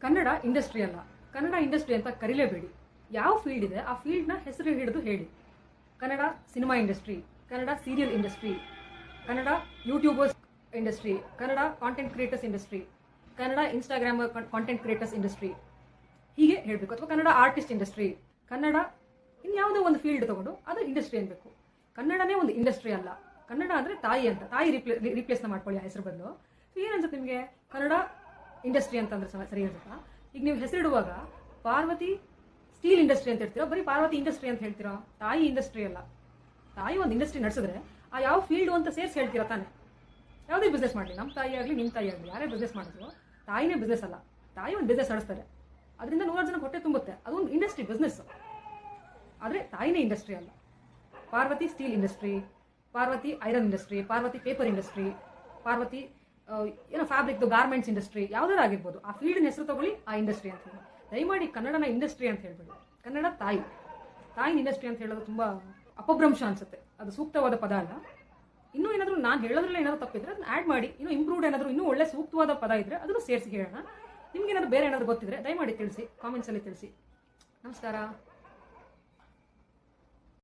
Kannada industry ಅಲ್ಲ, Kannada industry ಅಂತ ಕರೀಲೇಬೇಡಿ. ಯಾವ ಫೀಲ್ಡ್ ಇದೆ ಆ ಫೀಲ್ಡ್ನ ಹೆಸರು ಹಿಡಿದು ಹೇಳಿ. Kannada cinema industry, Kannada serial industry, Kannada YouTubers industry, Kannada content creators industry, Kannada Instagram content creators industry, ಹೀಗೆ ಹೇಳಬೇಕು. ಅಥವಾ ಕನ್ನಡ ಆರ್ಟಿಸ್ಟ್ ಇಂಡಸ್ಟ್ರಿ, ಕನ್ನಡ ಇನ್ಯಾವುದೋ ಒಂದು ಫೀಲ್ಡ್ ತಗೊಂಡು ಅದು ಇಂಡಸ್ಟ್ರಿ ಅನ್ಬೇಕು. ಕನ್ನಡನೇ ಒಂದು ಇಂಡಸ್ಟ್ರಿ ಅಲ್ಲ. ಕನ್ನಡ ಅಂದರೆ ತಾಯಿ ಅಂತ, ತಾಯಿ ರಿಪ್ಲೇಸ್ನ ಮಾಡ್ಕೊಳ್ಳಿ ಆ ಹೆಸರು ಬದಲು. ಸೊ ಏನನ್ಸುತ್ತೆ ನಿಮಗೆ ಕನ್ನಡ ಇಂಡಸ್ಟ್ರಿ ಅಂತಂದ್ರೆ ಸರಿ ಅನ್ಸುತ್ತಾ? ಈಗ ನೀವು ಹೆಸರಿಡುವಾಗ ಪಾರ್ವತಿ ಸ್ಟೀಲ್ ಇಂಡಸ್ಟ್ರಿ ಅಂತ ಹೇಳ್ತೀರಾ, ಬರೀ ಪಾರ್ವತಿ ಇಂಡಸ್ಟ್ರಿ ಅಂತ ಹೇಳ್ತೀರಾ? ತಾಯಿ ಇಂಡಸ್ಟ್ರಿ ಅಲ್ಲ. ತಾಯಿ ಒಂದು ಇಂಡಸ್ಟ್ರಿ ನಡೆಸಿದ್ರೆ ಆ ಯಾವ ಫೀಲ್ಡು ಅಂತ ಸೇರಿಸಿ ಹೇಳ್ತೀರಾ ತಾನೆ. ಯಾವುದೇ ಬಿಸ್ನೆಸ್ ಮಾಡಲಿ, ನಮ್ಮ ತಾಯಿ ಆಗಲಿ ನಿಮ್ಮ ತಾಯಿ ಆಗಲಿ, ಯಾರೇ ಬಿಸ್ನೆಸ್ ಮಾಡಿದ್ರು ತಾಯಿನೇ ಬಿಸ್ನೆಸ್ ಅಲ್ಲ. ತಾಯಿ ಒಂದು ಬಿಸ್ನೆಸ್ ನಡೆಸ್ತಾರೆ, ಅದರಿಂದ 100 ಜನ ಹೊಟ್ಟೆ ತುಂಬುತ್ತೆ, ಅದೊಂದು ಇಂಡಸ್ಟ್ರಿ ಬಿಸ್ನೆಸ್. ಆದರೆ ತಾಯಿನೇ ಇಂಡಸ್ಟ್ರಿ ಅಲ್ಲ. Parvati steel industry, Parvati iron industry, Parvati paper industry, Parvati ಏನೋ ಫ್ಯಾಬ್ರಿಕ್ದು ಗಾರ್ಮೆಂಟ್ಸ್ ಇಂಡಸ್ಟ್ರಿ, ಯಾವ್ದಾರು ಆಗಿರ್ಬೋದು. ಆ ಫೀಲ್ಡಿನ ಹೆಸರು ತಗೊಳ್ಳಿ, ಆ ಇಂಡಸ್ಟ್ರಿ ಅಂತ ಹೇಳಿ. ದಯಮಾಡಿ ಕನ್ನಡನ ಇಂಡಸ್ಟ್ರಿ ಅಂತ ಹೇಳ್ಬೇಡಿ. ಕನ್ನಡ ತಾಯಿ, ತಾಯಿನ ಇಂಡಸ್ಟ್ರಿ ಅಂತ ಹೇಳೋದು ತುಂಬ ಅಪಭ್ರಂಶ ಅನ್ಸುತ್ತೆ. ಅದು ಸೂಕ್ತವಾದ ಪದ ಅಲ್ಲ. ಇನ್ನೂ ಏನಾದರೂ ನಾನು ಹೇಳೋದ್ರಲ್ಲಿ ಏನಾದರೂ ತಪ್ಪಿದ್ರೆ ಅದನ್ನ ಆ್ಯಡ್ ಮಾಡಿ, ಇನ್ನೂ ಇಂಪ್ರೂವ್ಡ್ ಏನಾದರೂ ಇನ್ನೂ ಒಳ್ಳೆ ಸೂಕ್ತವಾದ ಪದ ಇದ್ದರೆ ಅದನ್ನು ಸೇರಿಸಿ ಹೇಳೋಣ. ನಿಮ್ಗೆ ಏನಾದರೂ ಬೇರೆ ಏನಾದರೂ ಗೊತ್ತಿದ್ರೆ ದಯಮಾಡಿ ತಿಳಿಸಿ, ಕಾಮೆಂಟ್ಸಲ್ಲಿ ತಿಳಿಸಿ. ನಮಸ್ಕಾರ.